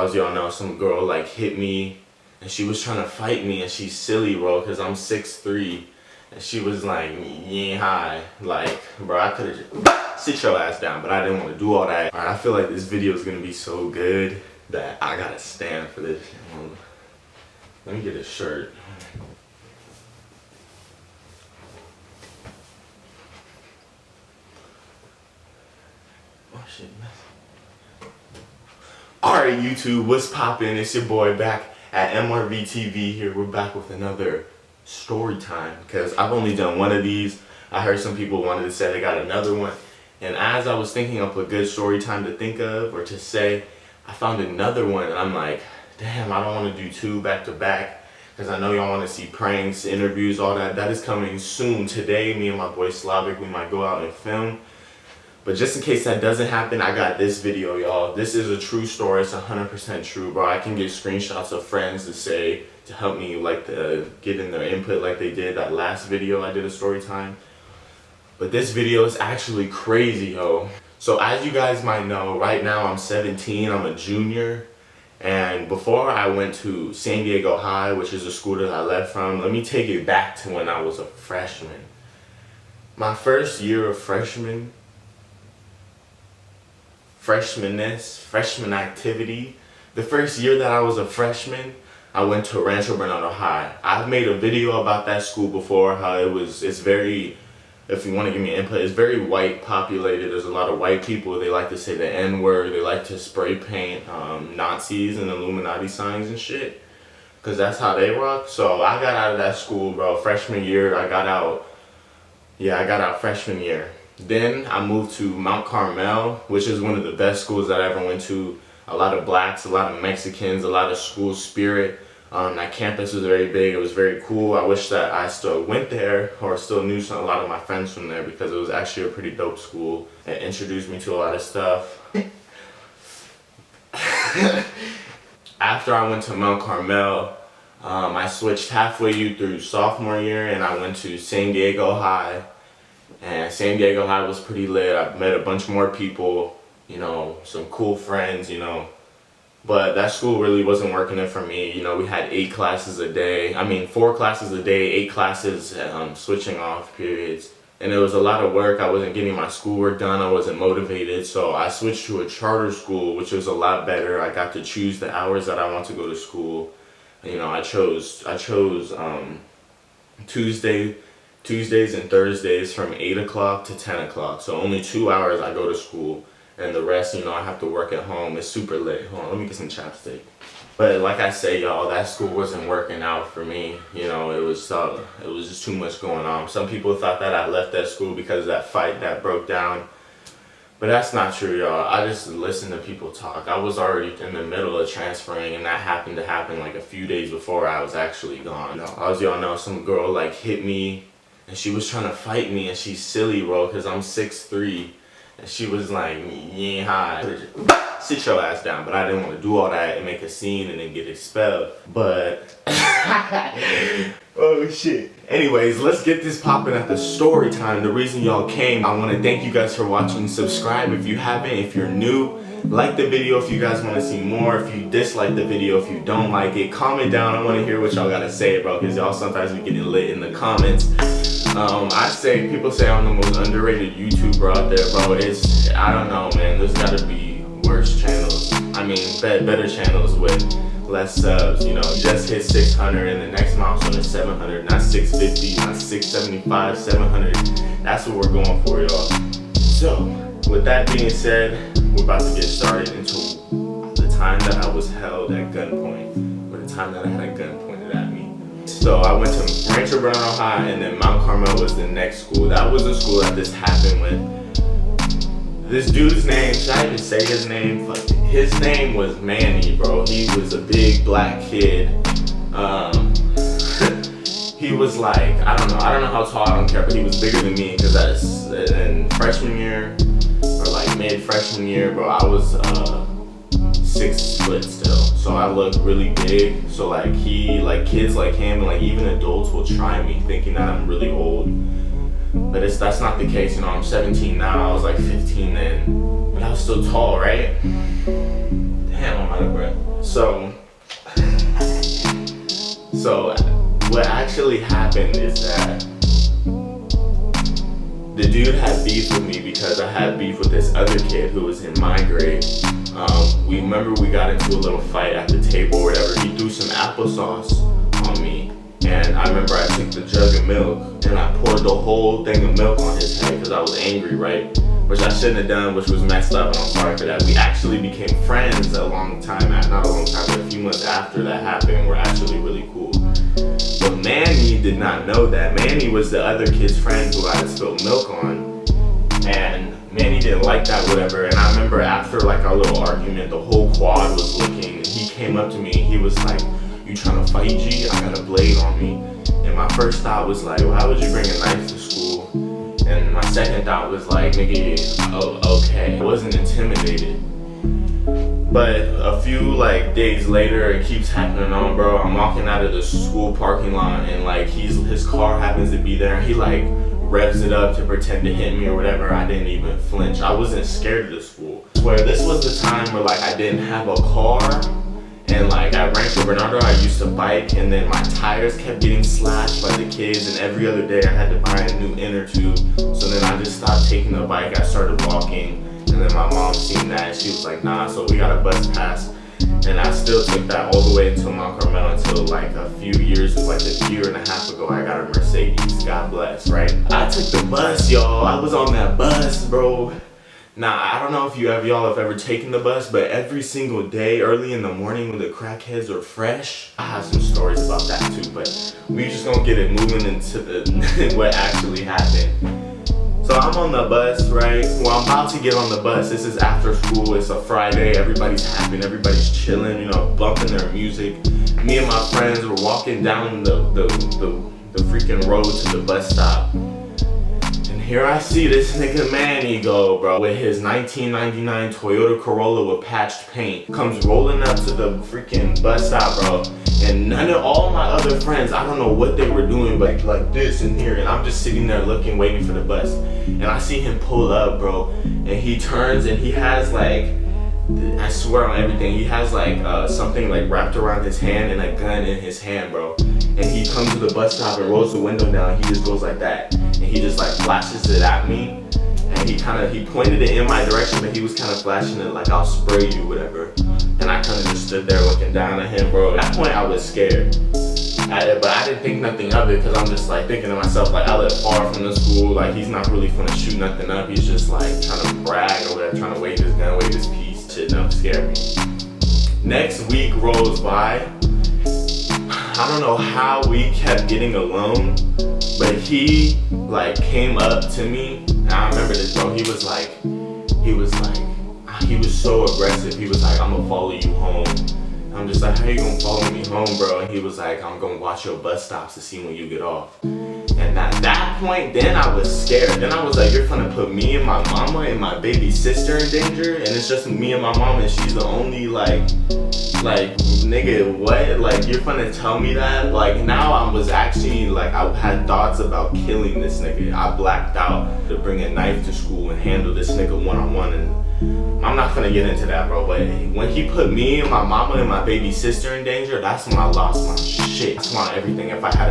as y'all know, some girl like hit me and she was trying to fight me, and she's silly, bro, because I'm 6'3", and she was like, yeah, hi. Like, bro, I could have just sit your ass down, but I didn't want to do all that. Alright, I feel like this video is going to be so good that I gotta stand for this. Let me get a shirt. Oh shit, man. Alright, YouTube, what's poppin'? It's your boy back at MRV TV here. We're back with another story time, because I've only done one of these. I heard some people wanted to say they got another one, and as I was thinking up a good story time to think of or to say, I found another one, and I'm like, damn, I don't want to do two back to back, because I know y'all want to see pranks, interviews, all that. That is coming soon. Today, me and my boy Slavic, we might go out and film. But just in case that doesn't happen, I got this video, y'all. This is a true story. It's 100% true, bro. I can get screenshots of friends to help me, like, to get in their input like they did that last video I did a story time. But this video is actually crazy, yo. So as you guys might know, right now I'm 17, I'm a junior. And before I went to San Diego High, which is a school that I left from, let me take it back to when I was a freshman. My first year of freshman activity. The first year that I was a freshman, I went to Rancho Bernardo High. I've made a video about that school before, how it's very, if you want to give me input, it's very white populated. There's a lot of white people. They like to say the N-word. They like to spray paint Nazis and Illuminati signs and shit, because that's how they rock. So I got out of that school, bro, freshman year. I got out freshman year. Then I moved to Mount Carmel, which is one of the best schools that I ever went to. A lot of blacks, a lot of Mexicans, a lot of school spirit. That campus was very big. It was very cool. I wish that I still went there or still knew a lot of my friends from there, because it was actually a pretty dope school. It introduced me to a lot of stuff. After I went to Mount Carmel, I switched halfway through sophomore year, and I went to San Diego High. And San Diego High was pretty lit. I met a bunch more people, you know, some cool friends, you know. But that school really wasn't working it for me. You know, we had 8 classes a day. I mean, 4 classes a day, 8 classes, switching off periods. And it was a lot of work. I wasn't getting my schoolwork done. I wasn't motivated. So I switched to a charter school, which was a lot better. I got to choose the hours that I want to go to school. You know, I chose Tuesdays and Thursdays from 8 o'clock to 10 o'clock. So only 2 hours I go to school, and the rest, you know, I have to work at home. It's super late. Hold on, let me get some chapstick. But like I say, y'all, that school wasn't working out for me. You know, it was just too much going on. Some people thought that I left that school because of that fight that broke down. But that's not true, y'all. I just listened to people talk. I was already in the middle of transferring, and that happened to happen like a few days before I was actually gone. As y'all know, some girl like hit me, and she was trying to fight me, and she's silly, bro, because I'm 6'3", and she was like, yeah, hi. Sit your ass down, but I didn't want to do all that and make a scene and then get expelled. But, oh shit. Anyways, let's get this popping at the story time. The reason y'all came, I want to thank you guys for watching. Subscribe if you haven't. If you're new, like the video if you guys want to see more. If you dislike the video, if you don't like it, comment down. I want to hear what y'all got to say, bro, because y'all sometimes be getting lit in the comments. People say I'm the most underrated YouTuber out there, bro. I don't know, man. There's gotta be worse channels. I mean, better channels with less subs, you know. Just hit 600, and the next milestone is 700, not 650, not 675, 700. That's what we're going for, y'all. So, with that being said, we're about to get started into the time that I was held at gunpoint, or the time that I had a gun pointed at me. So I went to Rancho Bernardo High, and then Mount Carmel was the next school. That was the school that this happened with. This dude's name, should I even say his name? Fuck it. His name was Manny, bro. He was a big black kid. He was like, I don't know how tall, I don't care, but he was bigger than me, because that's in freshman year, or like mid-freshman year, bro, I was 6 foot still. So I looked really big. So like kids like him, and like even adults will try me thinking that I'm really old. But that's not the case, you know. I'm 17 now, I was like 15 then. But I was still tall, right? Damn, I'm out of breath. So what actually happened is that the dude had beef with me because I had beef with this other kid who was in my grade. We got into a little fight at the table or whatever. He threw some applesauce on me, and I remember I took the jug of milk and I poured the whole thing of milk on his head because I was angry, right? Which I shouldn't have done, which was messed up, and I'm sorry for that. We actually became friends not a long time, but a few months after that happened. We're actually really cool. But Manny did not know that. Manny was the other kid's friend who I had spilled milk on, and Manny didn't like that, whatever. And I remember after like our little argument, the whole quad was looking, and he came up to me, he was like, "You trying to fight, G? I got a blade on me." And my first thought was like, "Why would you bring a knife to school?" And my second thought was like, "Nigga, oh, okay." I wasn't intimidated. But a few like days later, it keeps happening on, bro. I'm walking out of the school parking lot, and like his car happens to be there, and he like revs it up to pretend to hit me or whatever. I didn't even flinch. I wasn't scared of the school. I swear, this was the time where like I didn't have a car, and like at Rancho Bernardo I used to bike, and then my tires kept getting slashed by the kids, and every other day I had to buy a new inner tube. So then I just stopped taking the bike. I started walking, and then my mom seen that, and she was like, "Nah." So we got a bus pass, and I still took that all the way until Mount Carmel, until like a few years, like a year and a half ago, I got a Mercedes. God bless, right? I took the bus, y'all. I was on that bus, bro. Now, I don't know if y'all have ever taken the bus, but every single day, early in the morning when the crackheads are fresh, I have some stories about that too, but we just gonna get it moving into what actually happened. So I'm on the bus, right? Well, I'm about to get on the bus. This is after school. It's a Friday. Everybody's happy. Everybody's chilling, you know, bumping their music. Me and my friends were walking down the freaking road to the bus stop. And here I see this nigga Manny go, bro, with his 1999 Toyota Corolla with patched paint. Comes rolling up to the freaking bus stop, bro. And all my other friends, I don't know what they were doing, but like this and here, and I'm just sitting there looking, waiting for the bus. And I see him pull up, bro, and he turns, and he has like, I swear on everything, he has like something like wrapped around his hand and a gun in his hand, bro. And he comes to the bus stop and rolls the window down, and he just goes like that. And he just like flashes it at me. And he pointed it in my direction, but he was kind of flashing it like, "I'll spray you," whatever. And I kind of just stood there looking down at him, bro. At that point, I was scared. But I didn't think nothing of it, because I'm just like thinking to myself, like, I live far from the school. Like, he's not really finna shoot nothing up. He's just like trying to brag or whatever, trying to wave his gun, wave his piece. Shit, no, scare me. Next week rolls by. I don't know how we kept getting alone, but he like came up to me. And I remember this, bro. He was so aggressive. He was like, "I'm gonna follow you home." I'm just like, "How you gonna follow me home, bro?" And he was like, "I'm gonna watch your bus stops to see when you get off." And at that point, then I was scared. Then I was like, "You're gonna put me and my mama and my baby sister in danger, and it's just me and my mom, and she's the only like nigga, what? Like, you're gonna tell me that?" Like, now I was actually like, I had thoughts about killing this nigga. I blacked out to bring a knife to school and handle this nigga one-on-one, and I'm not gonna get into that, bro. But when he put me and my mama and my baby sister in danger, that's when I lost my shit. That's when everything. If I had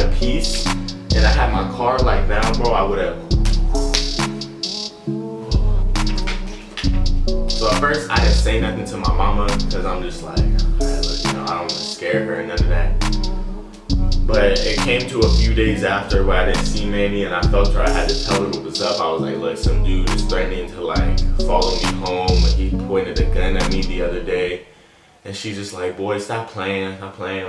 a piece and I had my car like now, bro, I would have. So at first I didn't say nothing to my mama, because I'm just like, "Alright, look, you know, I don't want to scare her and none of that." But it came to a few days after where I didn't see Manny, and I felt her. I had to tell her what was up. I was like, "Look, some dude is threatening to like follow me home. He pointed a gun at me the other day." And she's just like, "Boy, stop playing, stop playing."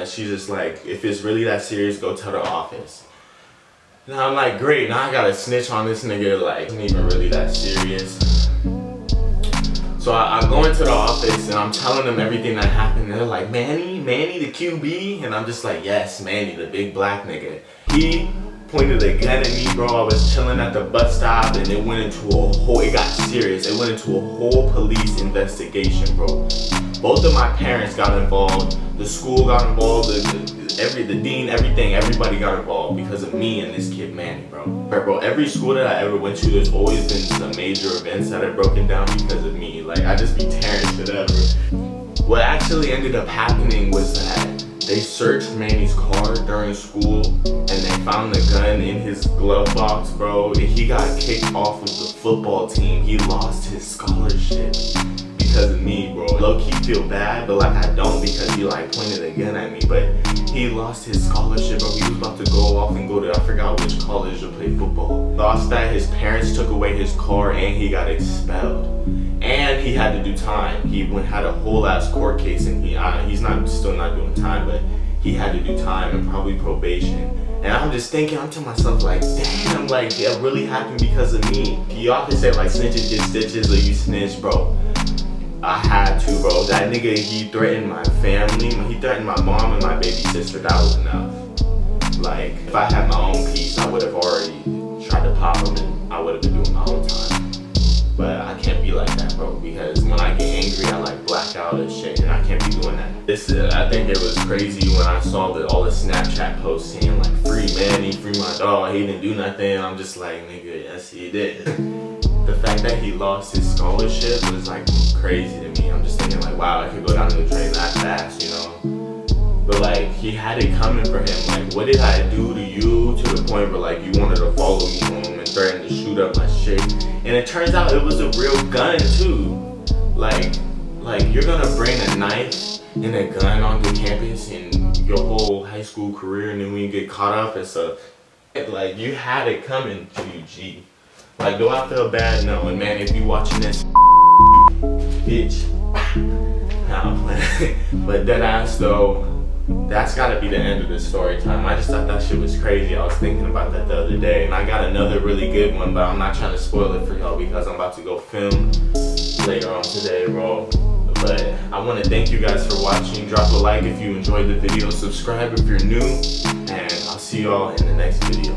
She's just like, "If it's really that serious, go tell the office." And I'm like, "Great, now I gotta snitch on this nigga, like, it isn't even really that serious." So I go into the office and I'm telling them everything that happened. And they're like, Manny the QB? And I'm just like, "Yes, Manny, the big black nigga." He pointed a gun at me, bro. I was chilling at the bus stop, and it got serious. It went into a whole police investigation, bro. Both of my parents got involved. The school got involved. The dean, everything, everybody got involved because of me and this kid Manny, bro. Every school that I ever went to, there's always been some major events that have broken down because of me. Like, I just be tearing shit up. What actually ended up happening was that they searched Manny's car during school and they found the gun in his glove box, bro. And he got kicked off of the football team. He lost his scholarship because of me, bro. Low-key feel bad, but like I don't, because he like pointed a gun at me. But he lost his scholarship, bro. He was about to go off and go to, I forgot which college, to play football. Lost that. His parents took away his car and he got expelled. And he had to do time. He had a whole ass court case, and he's still not doing time, but he had to do time and probably probation. And I'm just thinking, I'm to myself like, damn, like it really happened because of me. Y'all can say like snitches get stitches, or you snitch, bro. I had to, bro. That nigga, he threatened my family. He threatened my mom and my baby sister. That was enough. Like, if I had my own peace, I would have already tried to pop him and I would have been doing my own time. But I can't be like that, bro, because when I get angry, I like black out and shit, and I can't be doing that. I think it was crazy when I saw all the Snapchat posts saying like, free Manny, free my dog, he didn't do nothing. I'm just like, nigga, yes he did. The fact that he lost his scholarship was like crazy to me. I'm just thinking like, wow, I could go down the drain that fast, you know? But like, he had it coming for him. Like, what did I do to you to the point where like you wanted to follow me home and threaten to shoot up my shit? And it turns out it was a real gun too. Like you're gonna bring a knife and a gun onto campus and your whole high school career, and then when you get caught up and stuff, like you had it coming to you, G. Like, do I feel bad? No. And man, if you watching this, bitch. No, but dead ass though. That's gotta be the end of the story time. I just thought that shit was crazy. I was thinking about that the other day, and I got another really good one, but I'm not trying to spoil it for y'all because I'm about to go film later on today, bro. But I want to thank you guys for watching. Drop a like if you enjoyed the video, subscribe if you're new, and I'll see y'all in the next video.